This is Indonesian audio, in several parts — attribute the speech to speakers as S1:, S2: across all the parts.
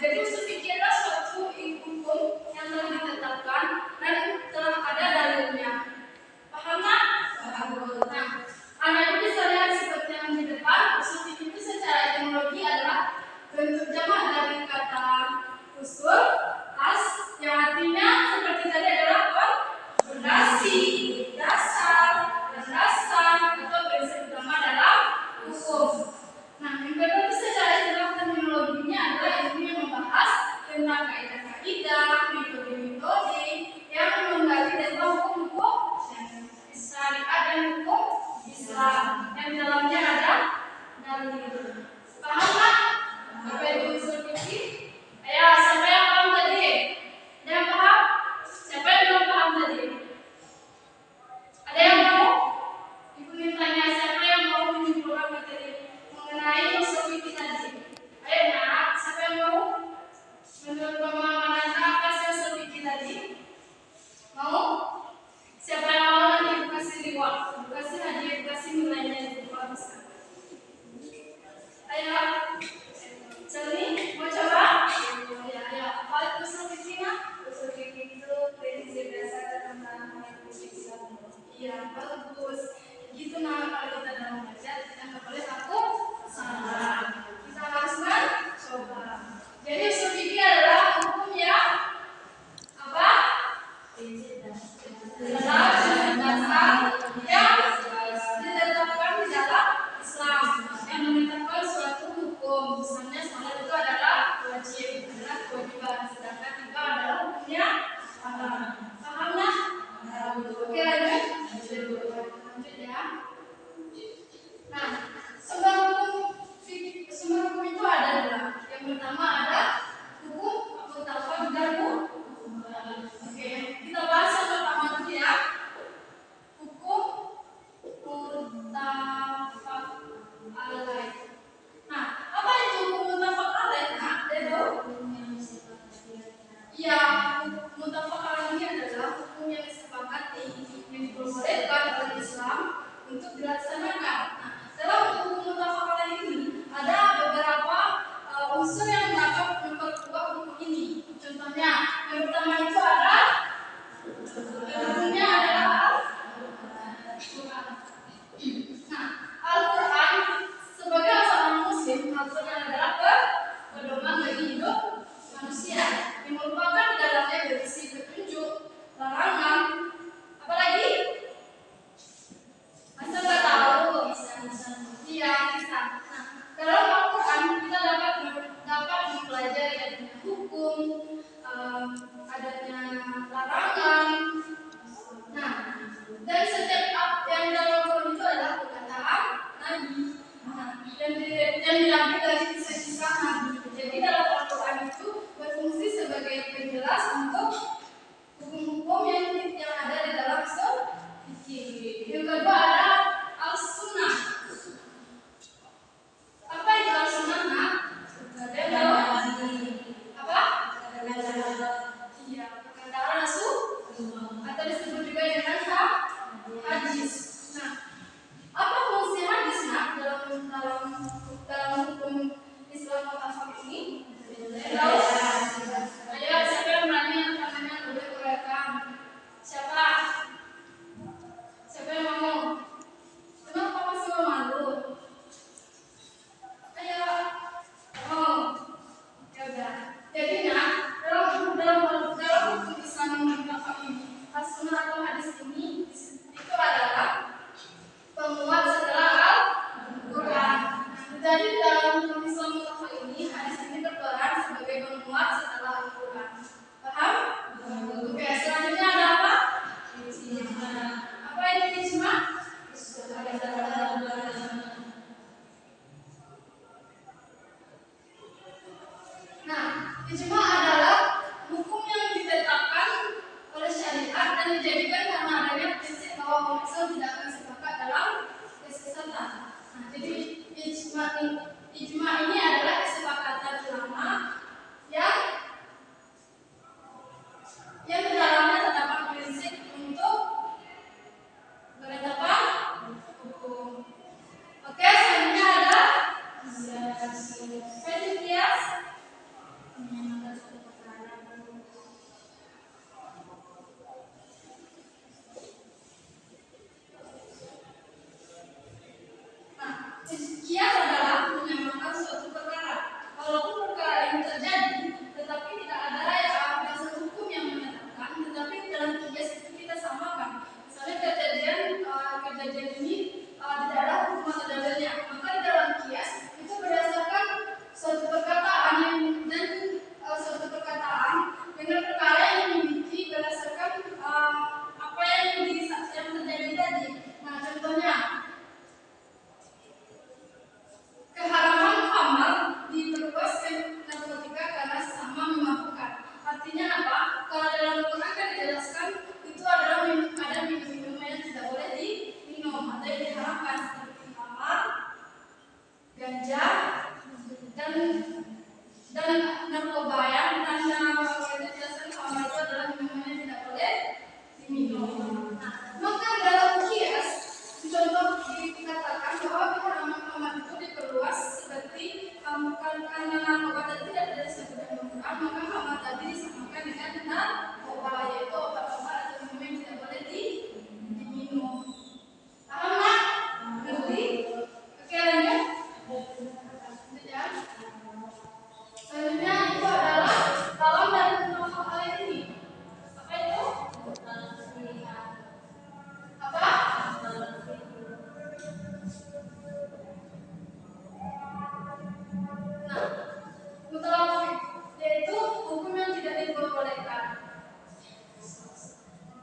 S1: Jadi usul fikih adalah suatu hukum yang telah ditetapkan dan telah ada dalilnya. Paham nggak? Nah, anak itu bisa lihat seperti yang di depan. Usul fikih itu secara etimologi adalah bentuk jamak dari kata usul, as, yang artinya seperti tadi adalah fondasi, dasar, landasan, atau prinsip utama dalam hukum. Nah, yang kedua itu secara istilah terminologinya adalah ilmu yang membahas tentang kaidah-kaidah, metode-metode yang menggali tentang hukum-hukum syariat dan hukum Islam yang di dalamnya ada dalil. Paham nggak? Apa itu usul fikih? Ayo, siapa yang paham tadi? Yang paham? Siapa yang belum paham tadi? Ada yang mau? Ibu mintanya siapa yang mau menyimpulkan materi mengenai usul fikih tadi? Ayo nak, siapa yang mau? Menurut pemahaman Anda apa sih usul fikih tadi? Mau? Siapa yang mau nanti ibu kasih reward? Ibu kasih hadiah, ibu kasih nilainya ibu bisa. Ayo, Celni, mau coba? Ya, ayo. Apa itu usul fikih? Usul fikih itu prinsip dasar tentang Islam. Iya, bagus. Gitu nah kalau kita dalam belajar, kita nggak boleh takut salah. Kita harus mencoba. Jadi usul fikih adalah hukum yang apa? Dasar yang ditetapkan di dalam Islam yang menetapkan suatu hukum. Misalnya salat itu adalah wajib, adalah kewajiban, sedangkan riba adalah hukumnya haram. Paham nggak? Oke, lanjut ya. Nah, sumber hukum itu ada dua. Yang pertama ada hukum mutafaq dan hukum. Oke, kita bahas yang pertama dulu ya. Hukum mutafaq alaih. Nah, apa itu hukum mutafaq alaih? Nah, itu ya, mutafaq alaih adalah hukum yang disepakati yang diperbolehkan oleh Islam untuk dilaksanakan. Nah, dalam hukum mutafaq alaih ini ada beberapa unsur yang dapat memperkuat hukum ini. Contohnya, yang pertama itu ada hukumnya adalah Al-Quran. Nah, Al-Quran sebagai seorang muslim, Al-Quran adalah pedoman bagi hidup manusia yang merupakan di dalamnya berisi petunjuk, larangan, apalagi asal nggak tahu, iya kisah. Nah, dalam Al-Quran kita dapat mempelajari adanya hukum, adanya larangan. Nah, dan setiap yang dalam Al-Quran itu adalah perkataan Nabi. Nah, dan diambil dari kisah-kisah Nabi. Jadi dalam Al-Quran itu berfungsi sebagai penjelas untuk hukum-hukum yang ada di dalam usul fikih. Yang kedua ada Al-Sunnah. Apa itu Al-Sunnah? Nah, ada tahu? Apa? Iya, perkataan Rasul atau disebut juga dengan hadis. Nah, apa fungsi hadis dalam hukum Islam mutafaq ini? Tahu? Ayo, siapa yang berani yang tangannya boleh goyahkan? Siapa? Siapa yang mau? Kenapa masih malu? Ayo. Oh, ya udah. Jadi dalam hukum Islam mutafaq ini, As-Sunnah atau hadis ini itu adalah penguat setelah Al-Quran. Jadi dalam hukum Islam mutafaq ini, hadis ini berperan sebagai penguat setelah Al-Quran. Paham? Oke, selanjutnya ada apa? Apa itu ijma? Nah, ijma adalah hukum yang ditetapkan oleh syariat dan dijadikan karena adanya prinsip bahwa umat Islam tidak akan sepakat dalam kesesatan. Nah, jadi ijma ini adalah kesepakatan ulama yang di dalamnya terdapat prinsip untuk penetapan hukum. Oke, selanjutnya ada kias. narkoba yang itu biasanya sama itu adalah minuman yang tidak boleh diminum. Nah, maka dalam kias contoh dikatakan bahwa pemahaman itu diperluas seperti karena narkoba tadi tidak ada disebutkan Al-Quran, maka Muhammad tadi disamakan dengan narkoba, yaitu obat-obat atau minuman yang tidak boleh diminum. Paham nggak? Ngerti? Oke, lanjut. Ya. Selanjutnya itu adalah dalam dan menolak hal ini. Apa itu? Apa? Nah, mutlak yaitu hukum yang tidak diperbolehkan.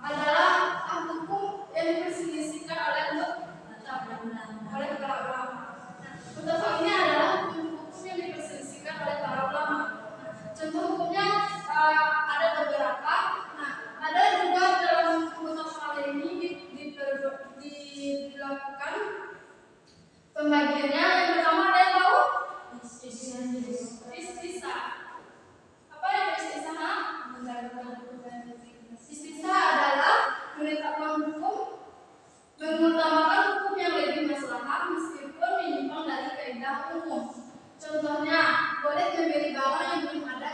S1: Adalah hukum yang diperselisihkan oleh para ulama. Mutlak ini adalah hukum yang diperselisihkan oleh para ulama. Contoh hukumnya ada beberapa. Nah, ada juga dalam mutlak hal ini dilakukan pembagiannya. Yang pertama ada yang tahu? Istisna. Apa itu istisna? Istisna adalah menetapkan hukum, mengutamakan hukum yang lebih maslahat meskipun menyimpang dari kaidah umum. Contohnya, boleh membeli barang yang belum ada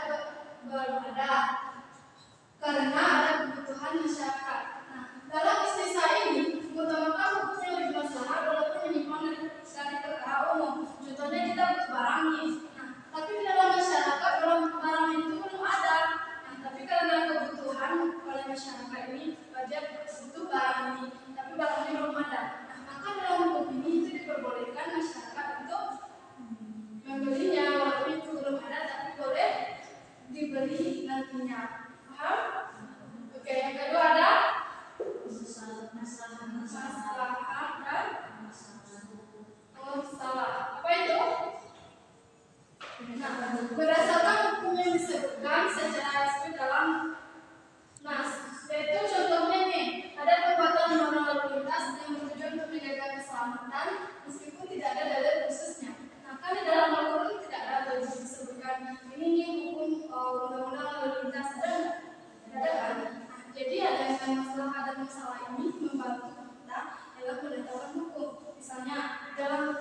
S1: karena ada kebutuhan masyarakat. Nah, dalam istisna ini mengutamakan hukum yang lebih maslahat walaupun menyimpang dari perkara umum. Contohnya kita butuh barang nih. Nah, tapi di dalam masyarakat barang itu belum ada. Nah, tapi karena kebutuhan oleh masyarakat ini wajar butuh barang ini, tapi barangnya belum ada. Nah, maka dalam hukum ini itu diperbolehkan masyarakat untuk membelinya walaupun itu belum ada, tapi boleh dibeli nantinya. Paham? Oke, yang kedua ada maslahat dan salah. Apa itu? Nah, berdasarkan hukum yang disebutkan secara resmi dalam nas, yaitu contohnya nih, ada perbuatan orang lalu lintas yang bertujuan untuk menjaga keselamatan meskipun tidak ada dalil khususnya. Nah, kan di dalam Al-Quran tidak ada disebutkan ini nih hukum undang-undang lalu lintas, ada kan? Nah, jadi ada yang masalah dan masalah ini membantu kita dalam menetapkan hukum. Misalnya dalam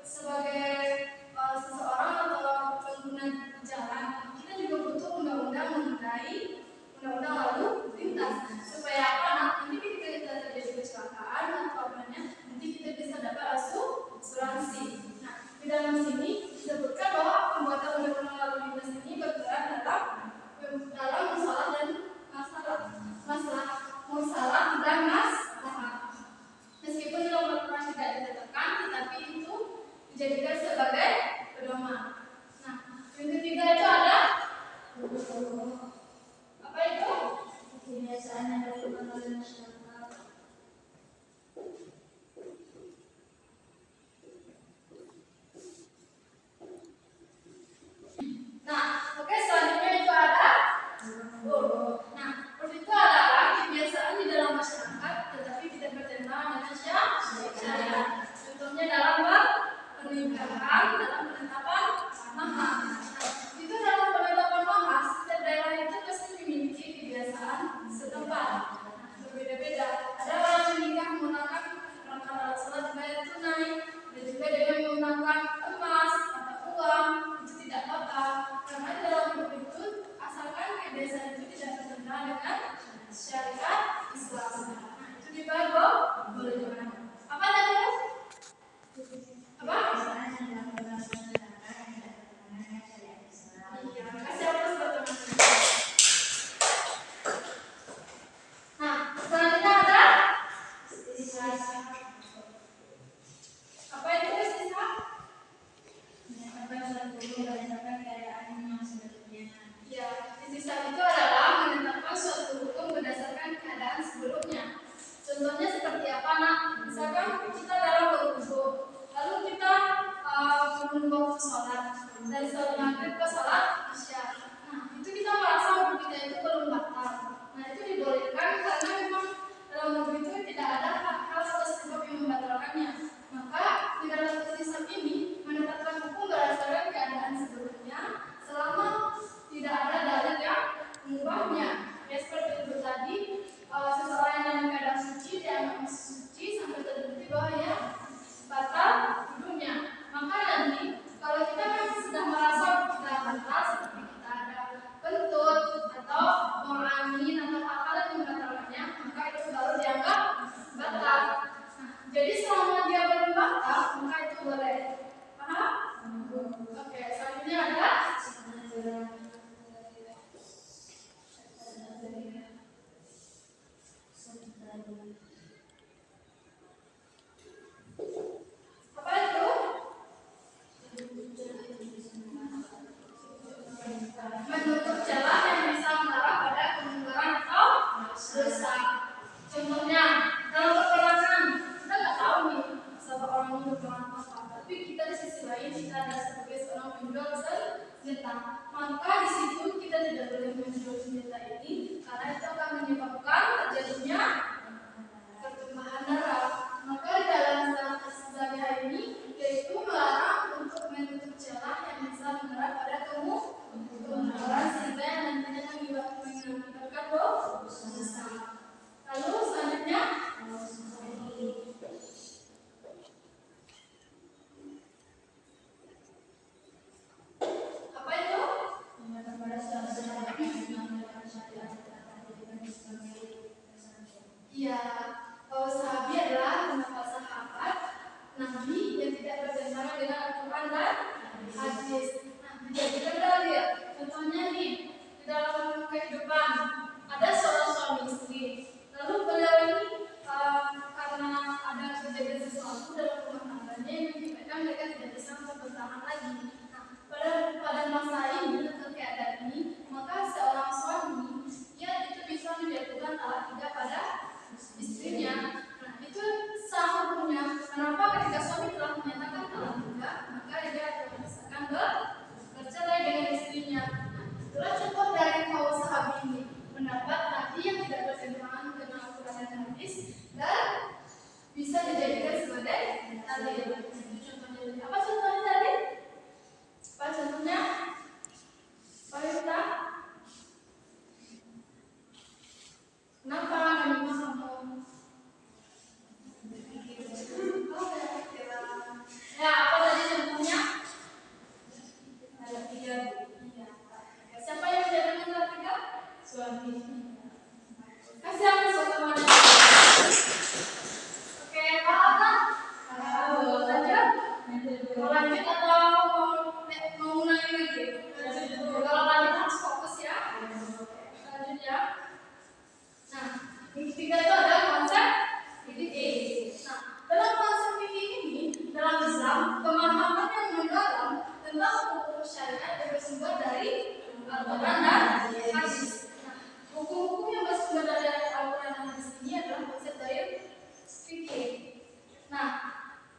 S1: sebagai seseorang atau pengguna jalan, kita juga butuh undang-undang mengenai undang-undang lalu lintas supaya apa? Nanti ketika kita terjadi kecelakaan atau apanya, nanti kita bisa dapat asuransi. Nah, di dalam sini disebutkan bahwa pembuatan undang-undang lalu lintas ini berperan dalam masalah dan masalah dan maslahat. Meskipun dalam Al-Quran tidak ditetapkan, tetapi itu dijadikan sebagai pedoman. Nah, yang ketiga itu ada apa itu? Kebiasaan yang dilakukan oleh masyarakat. Nah, oke, selanjutnya itu ada Nah, itu adalah kebiasaan di dalam masyarakat, tetapi tidak bertentangan dengan syariat. Contohnya dalam pernikahan, dalam penetapan mahar. Itu dalam penetapan mahar, setiap daerah itu pasti memiliki kebiasaan setempat. Berbeda-beda. Ada orang yang menikah menggunakan rangkaian alat sholat bayar tunai, dan juga dengan menggunakan emas atau uang, itu tidak apa-apa. Karena dalam hidup itu, asalkan kebiasaan itu tidak bertentangan dengan syariat Islam. Nah, itu dibagi boleh juga. Apa tadi? Apa? Kasih apa sebetulnya? Nah, selanjutnya ada apa itu istisna? Berdasarkan keadaan yang sebelumnya. Ya, istisna itu adalah menetapkan suatu hukum berdasarkan keadaan sebelumnya. di situ kita tidak boleh menjual senjata ini karena itu akan menyebabkan terjadinya pertumpahan darah. Maka di dalam syariat ini yaitu melarang untuk menutup celah yang bisa mengarah pada kemunduran sehingga yang nantinya mengakibatkan dosa. Lalu selanjutnya apa itu? Iya, sahabi adalah pendapat sahabat Nabi yang tidak bertentangan dengan Al-Quran dan hadis. Nah, dijadikan dalil ya. Contohnya nih, di dalam kehidupan ada seorang suami istri. Lalu beliau ini karena ada kejadian sesuatu dalam rumah tangganya yang menyebabkan mereka tidak bisa untuk bertahan lagi. Nah, pada masa ini atau keadaan ini, maka seorang suami itu bisa menjatuhkan talak 3 pada istrinya. Nah, itu sah hukumnya. Kenapa? Ketika suami telah menyatakan talak 3, maka dia akan misalkan bercerai dengan istrinya. Nah, itulah contoh dari kaum sahabat ini, pendapat Nabi yang tidak bertentangan dengan Al-Quran dan hadis dan bisa dijadikan sebagai dalil. Contohnya apa? Contohnya tadi? Apa contohnya? Pak Yuta? Kenapa kamu kamu? Ya, apa tadi contohnya? Ada 3. Siapa yang menjadikan ada 3? Suami. Kasih aku suatu mana? Oke, paham kan? Lanjut? Mau lanjut atau mau ulangi lagi? Kalau lanjut harus fokus ya. Lanjut ya. Nah, yang ketiga itu adalah konsep fikih. Nah, dalam konsep fikih ini, dalam Islam, pemahaman yang mendalam tentang hukum syariat yang bersumber dari Al-Quran dan hadis. Nah, hukum-hukum yang bersumber dari Al-Quran dan hadis ini adalah konsep dari fikih. Nah,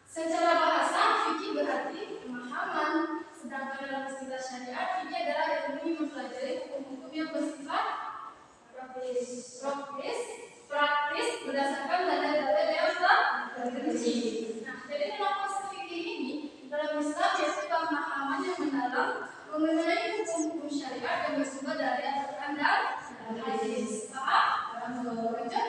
S1: secara bahasa fikih berarti pemahaman, sedangkan dalam istilah syariat fikih adalah ilmu yang mempelajari hukum-hukum yang bersifat praktis berdasarkan dalil-dalil yang terperinci. Nah, jadi dalam konsep fikih ini dalam Islam yaitu pemahaman yang mendalam mengenai hukum-hukum syariat yang bersumber dari Al-Quran dan hadis. Paham? Lanjut.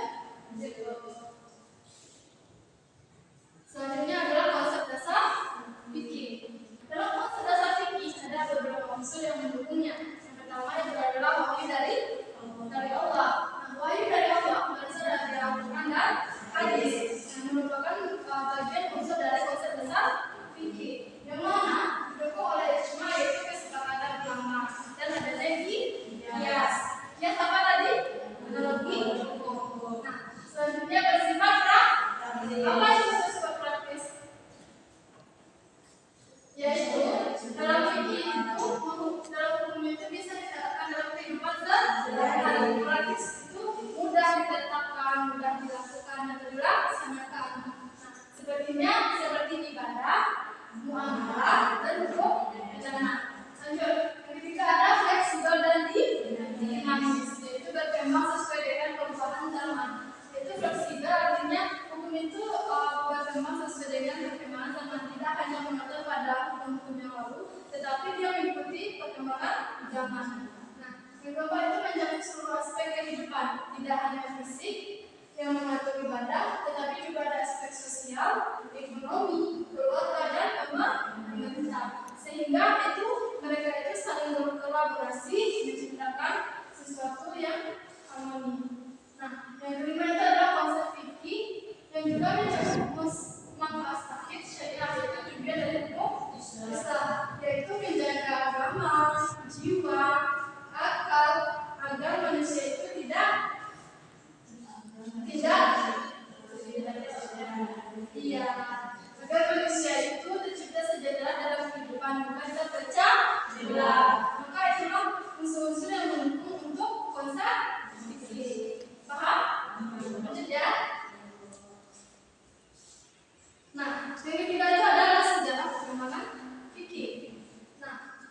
S1: Selanjutnya adalah konsep dasar fikih. Dalam konsep dasar fikih ada beberapa unsur yang mendukungnya. Yang pertama itu adalah wahyu dari Allah. Nah, wahyu dari Allah berasal dari Al-Quran dan hadis yang merupakan bagian unsur dari konsep dasar fikih yang mana didukung oleh ijma yaitu kesepakatan ulama dan adanya kias. Kias apa tadi? Analogi hukum. Nah, selanjutnya bersifat praktis. Apa itu bersifat praktis? Yaitu dalam fikih itu dalam hukum itu bisa diterapkan dalam kehidupan sehari-hari. Praktis itu mudah ditetapkan, mudah dilakukan dan dilaksanakan. Nah, seperti ibadah, muamalah dan hukum pidana. Lanjut, yang ketiga ada fleksibel dan dinamis, yaitu berkembang sesuai dengan perubahan zaman. Yaitu fleksibel artinya hukum itu berkembang sesuai dengan perkembangan zaman, tidak hanya mengatur pada hukum-hukum yang lalu, tetapi dia mengikuti perkembangan zaman. Nah, yang keempat itu mencakup seluruh aspek kehidupan, tidak hanya fisik yang mengatur ibadah, tetapi juga ada aspek sosial, ekonomi, keluarga dan pemerintah. Sehingga mereka itu saling berkolaborasi menciptakan sesuatu yang harmoni. Nah, yang kelima itu adalah konsep fikih yang juga mencakup manfaat tahid syariah, yaitu juga dari hukum Islam, yaitu menjaga agama, jiwa, akal agar manusia itu tidak agar manusia itu tercipta sejahtera dalam kehidupan, bukan terpecah belah. Maka itulah unsur-unsur yang mendukung untuk konsep fikih. Paham? Lanjut ya. Nah, yang ketiga itu adalah sejarah perkembangan fikih. Nah,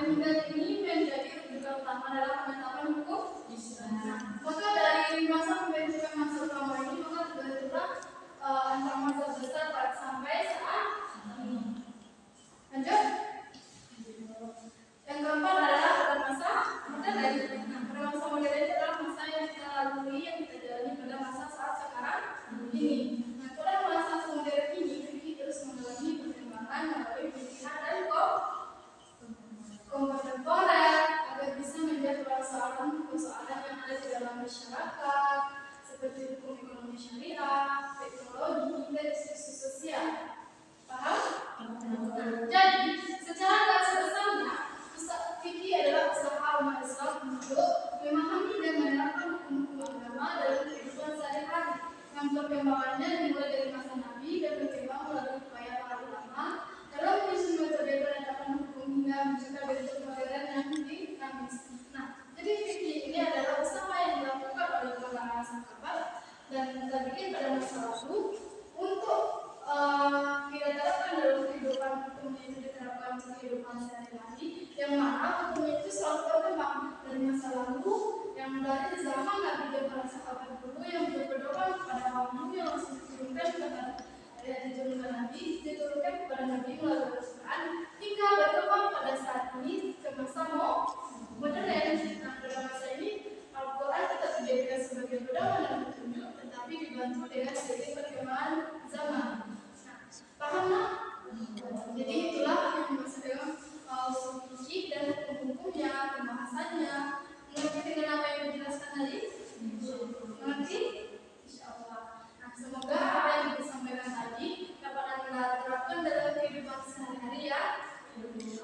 S1: Pemilihan ini menjadi rujukan utama dalam penetapan hukum. Nah, maka dari masa pembentukan masa utama ini maka terbentuklah antar masa besar sampai saat ini. Lanjut. Yang keempat adalah pada masa modern. Nah, pada masa modern itu adalah masa yang kita lalui, yang kita jalani pada masa saat sekarang ini. Nah, pada masa modern ini fikih terus mengalami perkembangan melalui pilihan dan kontemporer agar bisa menjawab persoalan yang ada di dalam masyarakat seperti hukum ekonomi syariah, teknologi, hingga isu sosial. Paham? Jadi, secara garis besarnya, fikih adalah usaha umat Islam untuk memahami dan menerapkan hukum-hukum agama dalam kehidupan sehari-hari yang perkembangannya dimulai dari masa Nabi dan berkembang melalui upaya para ulama dalam menyusun metode penetapan hukum hingga mencipta bentuk modern yang dinamis. Nah, jadi fikih ini adalah usaha yang dilakukan oleh para sahabat dan terbikin pada masa lalu untuk kita terapkan dalam kehidupan hukum yang diterapkan dalam kehidupan sehari-hari, yang mana hukum itu selalu berkembang dari masa lalu, yang dari zaman Nabi dan para sahabat dulu yang berpedoman kepada wahyu yang langsung diturunkan kepada Nabi, diturunkan kepada Nabi melalui Al-Quran hingga berkembang pada saat ini ke masa modern. Nah, pada masa ini Al-Quran tetap dijadikan sebagai pedoman dan petunjuk, tetapi dibantu dengan seiring perkembangan zaman. Paham tak? Jadi itulah yang dimaksud dengan usul fikih dan hukum-hukumnya, pembahasannya. Mengerti dengan apa yang dijelaskan tadi? Mengerti? Insyaallah. Nah, semoga apa yang disampaikan tadi dapat Anda terapkan dalam kehidupan sehari-hari ya.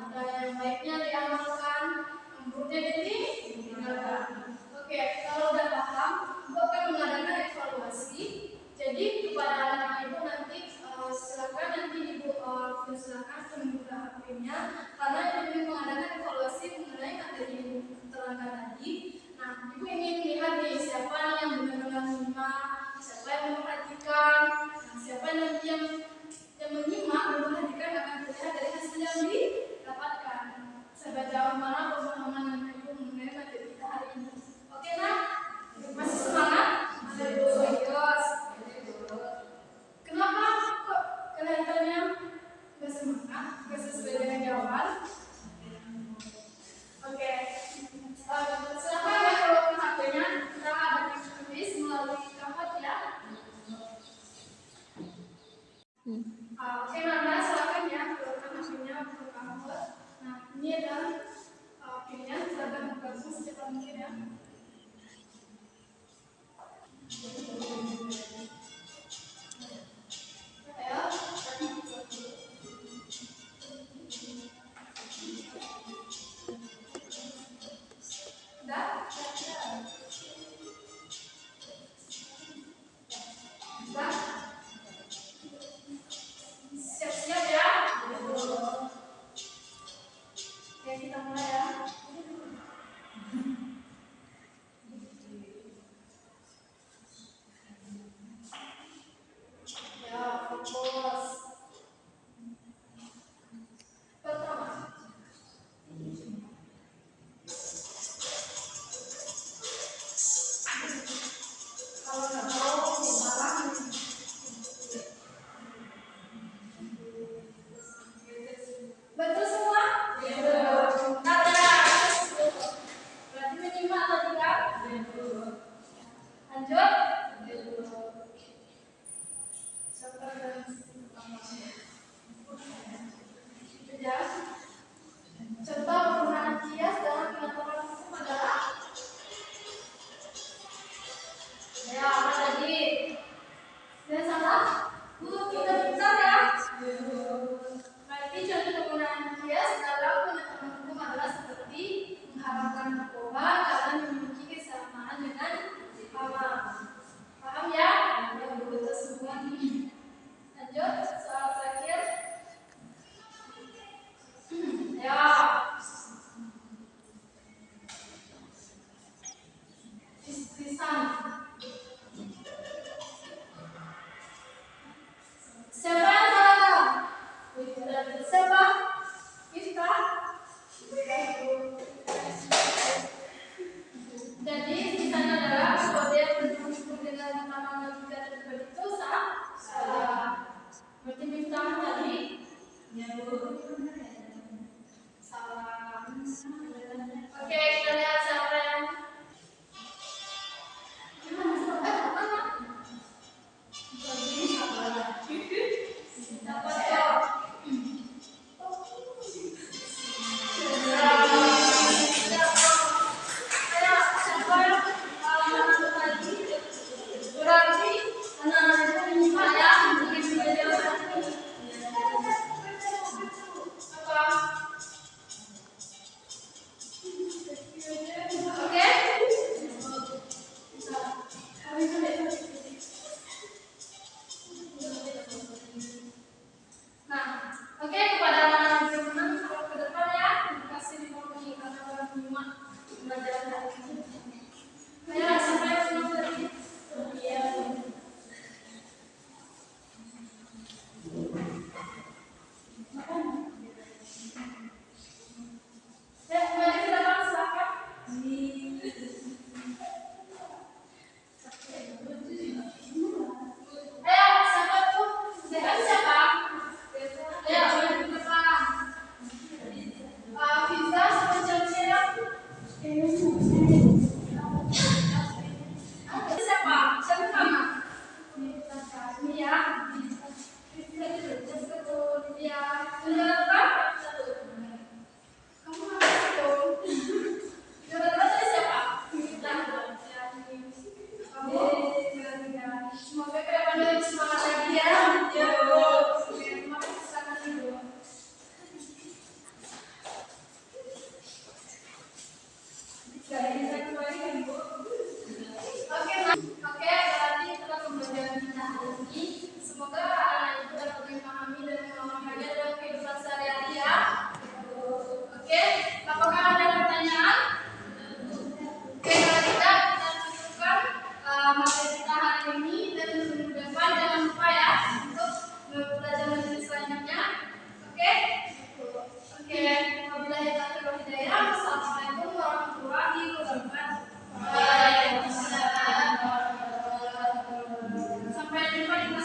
S1: Ada yang baiknya diamalkan, yang buruknya ditinggalkan. Oke, kalau udah paham, Ibu akan mengadakan evaluasi. Jadi kepada anak-anak Ibu nanti silakan nanti Ibu silakan membuka HP-nya karena Ibu mengadakan evaluasi mengenai materi Ibu terangkan tadi. Nah, Ibu ingin lihat nih siapa yang benar-benar menyimak, siapa yang memperhatikan, siapa nanti yang menyimak dan memperhatikan akan terlihat dari hasil yang didapatkan. Sejauh mana pemahaman yang Ibu mengenai materi kita hari ini. Oke, nah? Masih semangat? Serius. Kenapa kok kelihatannya nggak semangat, nggak sesuai dengan jawaban? Oke, silakan ya kalau HP-nya kita ada tulis melalui kampus ya. Oke, Nanda silakan ya kalau HP-nya ke kampus. Nah, ini ada pilihan silakan bergabung secepat mungkin ya. Siap-siap ya. Oke, kita mulai ya. Ya, fokus. Pertama, kalau nggak tahu salah. Betul semua? Betul. Nah,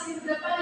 S1: sisi depan